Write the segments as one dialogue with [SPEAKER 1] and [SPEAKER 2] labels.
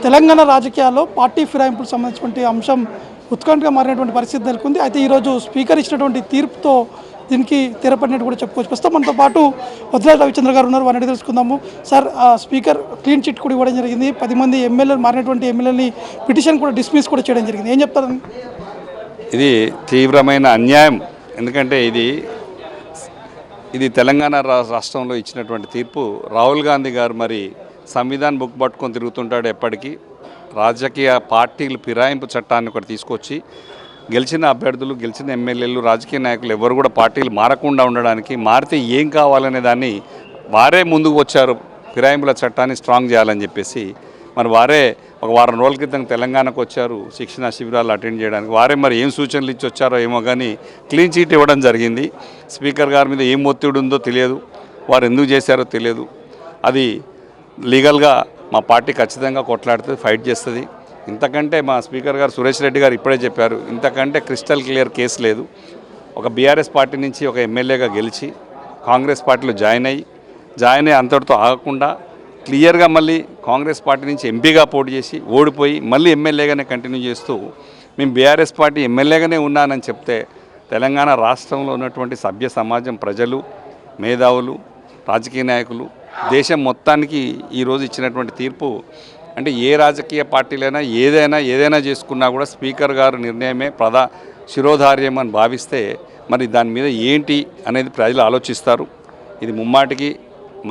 [SPEAKER 1] తెలంగాణ రాజకీయాల్లో పార్టీ ఫిరాయింపులకు సంబంధించినటువంటి అంశం ఉత్కంఠగా మారినటువంటి పరిస్థితి నెలకొంది. అయితే ఈరోజు స్పీకర్ ఇచ్చినటువంటి తీర్పుతో దీనికి తెరపడినట్టు కూడా చెప్పుకోవచ్చు. ప్రస్తుతం మనతో పాటు వదిలేటి రవిచంద్ర గారు ఉన్నారు, వారిని తెలుసుకుందాము. సార్, స్పీకర్ క్లీన్ చిట్ కూడా ఇవ్వడం జరిగింది. 10 మంది ఎమ్మెల్యేలు మారినటువంటి ఎమ్మెల్యేని పిటిషన్ కూడా డిస్మిస్ కూడా చేయడం జరిగింది. ఏం చెప్తారు?
[SPEAKER 2] ఇది తీవ్రమైన అన్యాయం. ఎందుకంటే ఇది తెలంగాణ రాష్ట్రంలో ఇచ్చినటువంటి తీర్పు. రాహుల్ గాంధీ గారు మరి సంవిధాన్ బుక్ పట్టుకొని తిరుగుతుంటాడు. ఎప్పటికీ రాజకీయ పార్టీలు ఫిరాయింపు చట్టాన్ని ఒకటి తీసుకొచ్చి గెలిచిన అభ్యర్థులు, గెలిచిన ఎమ్మెల్యేలు, రాజకీయ నాయకులు ఎవరు కూడా పార్టీలు మారకుండా ఉండడానికి, మారితే ఏం కావాలనే దాన్ని వారే ముందుకు వచ్చారు. ఫిరాయింపుల చట్టాన్ని స్ట్రాంగ్ చేయాలని చెప్పేసి మరి వారే ఒక వారం రోజుల క్రితం తెలంగాణకు వచ్చారు శిక్షణ శిబిరాలు అటెండ్ చేయడానికి. వారే మరి ఏం సూచనలు ఇచ్చి వచ్చారో ఏమో కానీ క్లీన్ చీట్ ఇవ్వడం జరిగింది. స్పీకర్ గారి మీద ఏం ఒత్తిడి ఉందో తెలియదు, వారు ఎందుకు చేశారో తెలియదు. అది లీగల్గా మా పార్టీ ఖచ్చితంగా కొట్లాడుతుంది, ఫైట్ చేస్తుంది. ఇంతకంటే మా స్పీకర్ గారు సురేష్ రెడ్డి గారు ఇప్పుడే చెప్పారు, ఇంతకంటే క్రిస్టల్ క్లియర్ కేసు లేదు. ఒక బీఆర్ఎస్ పార్టీ నుంచి ఒక ఎమ్మెల్యేగా గెలిచి కాంగ్రెస్ పార్టీలో జాయిన్ అయ్యి అంతటితో ఆగకుండా క్లియర్గా మళ్ళీ కాంగ్రెస్ పార్టీ నుంచి ఎంపీగా పోటీ చేసి ఓడిపోయి మళ్ళీ ఎమ్మెల్యేగానే కంటిన్యూ చేస్తూ మేము బీఆర్ఎస్ పార్టీ ఎమ్మెల్యేగానే ఉన్నానని చెప్తే తెలంగాణ రాష్ట్రంలో ఉన్నటువంటి సభ్య సమాజం, ప్రజలు, మేధావులు, రాజకీయ నాయకులు, దేశం మొత్తానికి ఈరోజు ఇచ్చినటువంటి తీర్పు అంటే ఏ రాజకీయ పార్టీలైనా ఏదైనా చేసుకున్నా కూడా స్పీకర్ గారు నిర్ణయమే శిరోధార్యం అని భావిస్తే మరి దాని మీద ఏంటి అనేది ప్రజలు ఆలోచిస్తారు. ఇది ముమ్మాటికి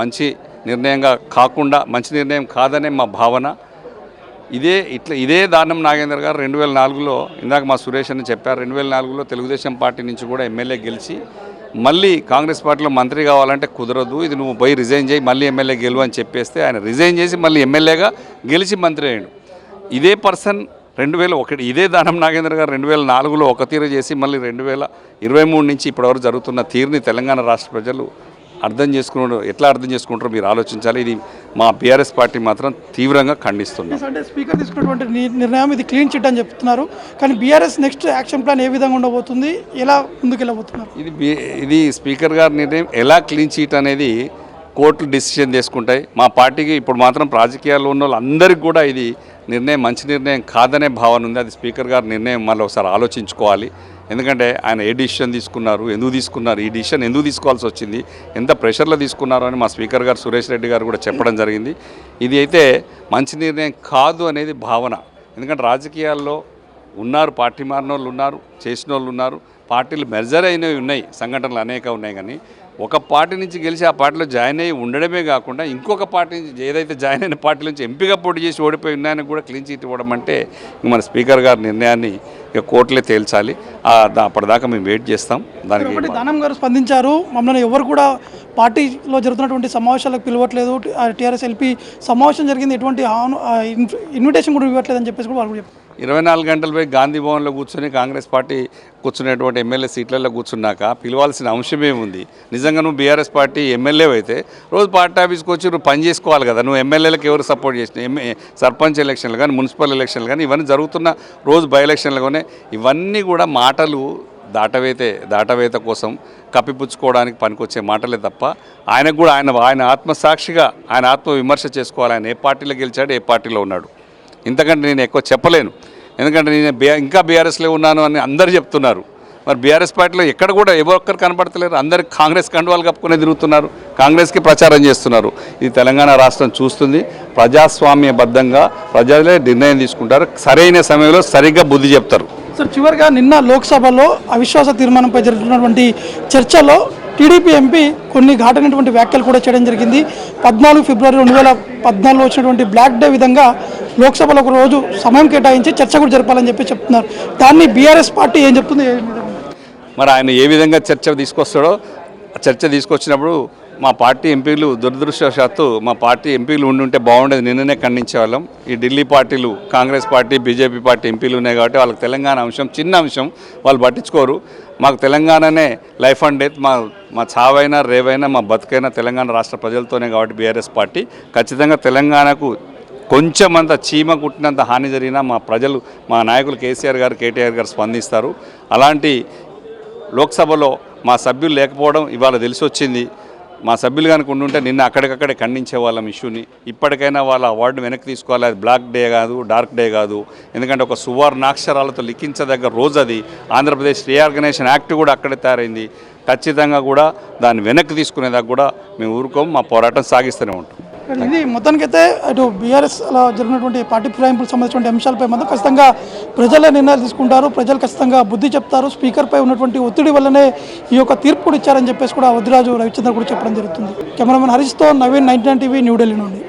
[SPEAKER 2] మంచి నిర్ణయంగా కాకుండా మంచి నిర్ణయం కాదనే మా భావన. ఇదే దానం నాగేంద్ర గారు 2004లో ఇందాక మా సురేష్ అని చెప్పారు, 2004లో తెలుగుదేశం పార్టీ నుంచి కూడా ఎమ్మెల్యే గెలిచి మళ్ళీ కాంగ్రెస్ పార్టీలో మంత్రి కావాలంటే కుదరదు, ఇది నువ్వు పోయి రిజైన్ చేయి, మళ్ళీ ఎమ్మెల్యే గెలువు అని చెప్పేస్తే ఆయన రిజైన్ చేసి మళ్ళీ ఎమ్మెల్యేగా గెలిచి మంత్రి అయ్యాడు. ఇదే పర్సన్ 2001 ఇదే దానం నాగేంద్ర గారు 2004లో ఒక తీరు చేసి మళ్ళీ 2023 నుంచి ఇప్పటివరకు జరుగుతున్న తీరుని తెలంగాణ రాష్ట్ర ప్రజలు ఎట్లా అర్థం చేసుకుంటారో మీరు ఆలోచించాలి. ఇది మా బీఆర్ఎస్ పార్టీ మాత్రం తీవ్రంగా ఖండిస్తుంది.
[SPEAKER 1] అంటే స్పీకర్ తీసుకున్నటువంటి నిర్ణయం ఇది క్లీన్ చిట్ అని చెప్తున్నారు, కానీ BRS next action plan A విధంగా ఉండబోతుంది, ఎలా ముందుకు వెళ్ళబోతున్నారు?
[SPEAKER 2] ఇది స్పీకర్ గారి నిర్ణయం ఎలా క్లీన్ చిట్ అనేది కోర్టులు డిసిషన్ తీసుకుంటాయి. మా పార్టీకి ఇప్పుడు మాత్రం రాజకీయాల్లో ఉన్న వాళ్ళందరికీ కూడా ఇది నిర్ణయం మంచి నిర్ణయం కాదనే భావన ఉంది. అది స్పీకర్ గారి నిర్ణయం మళ్ళీ ఒకసారి ఆలోచించుకోవాలి. ఎందుకంటే ఆయన ఏ డిసిషన్ తీసుకున్నారు, ఎందుకు తీసుకున్నారు, ఈ డిసిషన్ ఎందుకు తీసుకోవాల్సి వచ్చింది, ఎంత ప్రెషర్లో తీసుకున్నారు అని మా స్పీకర్ గారు సురేష్ రెడ్డి గారు కూడా చెప్పడం జరిగింది. ఇది అయితే మంచి నిర్ణయం కాదు అనేది భావన. ఎందుకంటే రాజకీయాల్లో ఉన్నారు, పార్టీ మారిన వాళ్ళు ఉన్నారు, చేసిన వాళ్ళు ఉన్నారు, పార్టీలు మెర్జర్ అయినవి ఉన్నాయి, సంఘటనలు అనేక ఉన్నాయి. కానీ ఒక పార్టీ నుంచి గెలిచి ఆ పార్టీలో జాయిన్ అయ్యి ఉండడమే కాకుండా ఇంకొక పార్టీ నుంచి ఏదైతే జాయిన్ అయిన పార్టీ నుంచి ఎంపీగా పోటీ చేసి ఓడిపోయి ఉన్నాయని కూడా క్లీన్ చీట్ ఇవ్వడం అంటే మన స్పీకర్ గారి నిర్ణయాన్ని ఇక కోర్టులే తేల్చాలి. అప్పటిదాకా మేము వెయిట్ చేస్తాం. దానికి
[SPEAKER 1] దానం గారు స్పందించారు, మమ్మల్ని ఎవరు కూడా పార్టీలో జరుగుతున్నటువంటి సమావేశాలకు పిలవట్లేదు, టీఆర్ఎస్ ఎల్పీ సమావేశం జరిగింది, ఎటువంటి ఇన్విటేషన్ కూడా ఇవ్వట్లేదు అని చెప్పేసి కూడా వాళ్ళు చెప్పారు.
[SPEAKER 2] 24 గంటలు పోయి గాంధీ భవన్లో కూర్చొని కాంగ్రెస్ పార్టీ కూర్చునేటువంటి ఎమ్మెల్యే సీట్లలో కూర్చున్నాక పిలవాల్సిన అంశమే ఉంది. నిజంగా నువ్వు బీఆర్ఎస్ పార్టీ ఎమ్మెల్యే అయితే రోజు పార్టీ ఆఫీస్కి వచ్చి నువ్వు పని చేసుకోవాలి కదా. నువ్వు ఎమ్మెల్యేలకు ఎవరు సపోర్ట్ చేసిన సర్పంచ్ ఎలక్షన్లు కానీ, మున్సిపల్ ఎలక్షన్లు కానీ, ఇవన్నీ జరుగుతున్న రోజు బై ఎలక్షన్లుగానే ఇవన్నీ కూడా మాటలు దాటవేత కోసం కప్పిపుచ్చుకోవడానికి పనికొచ్చే మాటలే తప్ప ఆయనకు కూడా ఆయన ఆత్మసాక్షిగా ఆయన ఆత్మ విమర్శ చేసుకోవాలి. ఆయన ఏ పార్టీలో గెలిచాడు, ఏ పార్టీలో ఉన్నాడు. ఇంతకంటే నేను ఎక్కువ చెప్పలేను. ఎందుకంటే నేను ఇంకా బీఆర్ఎస్లో ఉన్నాను అని అందరు చెప్తున్నారు. మరి బీఆర్ఎస్ పార్టీలో ఎక్కడ కూడా ఎవరు ఒక్కరు కనపడతలేరు. అందరికి కాంగ్రెస్ కండువాలు కప్పుకునే తిరుగుతున్నారు, కాంగ్రెస్కి ప్రచారం చేస్తున్నారు. ఇది తెలంగాణ రాష్ట్రం చూస్తుంది. ప్రజాస్వామ్యబద్ధంగా ప్రజలే నిర్ణయం తీసుకుంటారు, సరైన సమయంలో సరిగ్గా బుద్ధి చెప్తారు.
[SPEAKER 1] సార్, చివరిగా నిన్న లోక్సభలో అవిశ్వాస తీర్మానంపై జరుగుతున్నటువంటి చర్చలో టీడీపీ ఎంపీ కొన్ని ఘాటైనటువంటి వ్యాఖ్యలు కూడా చేయడం జరిగింది. 14 ఫిబ్రవరి 2014లో వచ్చినటువంటి బ్లాక్ డే విధంగా లోక్సభలో ఒక రోజు సమయం కేటాయించి చర్చ కూడా జరపాలని చెప్తున్నారు. దాన్ని బీఆర్ఎస్ పార్టీ ఏం చెప్తుంది?
[SPEAKER 2] మరి ఆయన ఏ విధంగా చర్చ తీసుకొస్తాడో, చర్చ తీసుకొచ్చినప్పుడు మా పార్టీ ఎంపీలు దురదృష్టవశాత్తు మా పార్టీ ఎంపీలు ఉండుంటే బాగుండేది, నిన్ననే ఖండించేవాళ్ళం. ఈ ఢిల్లీ పార్టీలు, కాంగ్రెస్ పార్టీ, బీజేపీ పార్టీ ఎంపీలు ఉన్నాయి కాబట్టి వాళ్ళకి తెలంగాణ అంశం చిన్న అంశం, వాళ్ళు పట్టించుకోరు. మాకు తెలంగాణనే లైఫ్ అండ్ డెత్, మా చావైనా రేవైనా మా బతుకైనా తెలంగాణ రాష్ట్ర ప్రజలతోనే కాబట్టి బీఆర్ఎస్ పార్టీ ఖచ్చితంగా తెలంగాణకు కొంచెం అంత చీమ కుట్టినంత హాని జరిగినా మా ప్రజలు, మా నాయకులు కేసీఆర్ గారు, కేటీఆర్ గారు స్పందిస్తారు. అలాంటి లోక్సభలో మా సభ్యులు లేకపోవడం ఇవాళ తెలిసి వచ్చింది. మా సభ్యులు కనుక ఉండుంటే నిన్న అక్కడికక్కడే ఖండించే వాళ్ళం ఇష్యూని. ఇప్పటికైనా వాళ్ళ అవార్డు వెనక్కి తీసుకోవాలి. అది బ్లాక్ డే కాదు, డార్క్ డే కాదు. ఎందుకంటే ఒక సువర్ణాక్షరాలతో లిఖించదగ్గ రోజు అది. ఆంధ్రప్రదేశ్ రీఆర్గనైజేషన్ యాక్ట్ కూడా అక్కడే తయారైంది. ఖచ్చితంగా కూడా దాన్ని వెనక్కి తీసుకునేదాకా కూడా మేము ఊరుకోము, మా పోరాటం సాగిస్తూనే ఉంటాం.
[SPEAKER 1] ఇది మొత్తానికైతే అటు బీఆర్ఎస్ అలా జరిగినటువంటి పార్టీ ఫిరాయింపులకు సంబంధించిన అంశాలపై మాత్రం ఖచ్చితంగా ప్రజలే నిర్ణయాలు తీసుకుంటారు, ప్రజలు ఖచ్చితంగా బుద్ధి చెప్తారు. స్పీకర్పై ఉన్నటువంటి ఒత్తిడి వల్లనే ఈ యొక్క తీర్పు కూడా ఇచ్చారని చెప్పేసి కూడా వద్దిరాజు రవిచంద్ర కూడా చెప్పడం జరుగుతుంది. కెమెరామెన్ హరీష్తో నవీన్, 99 టీవీ, న్యూఢిల్లీ నుండి.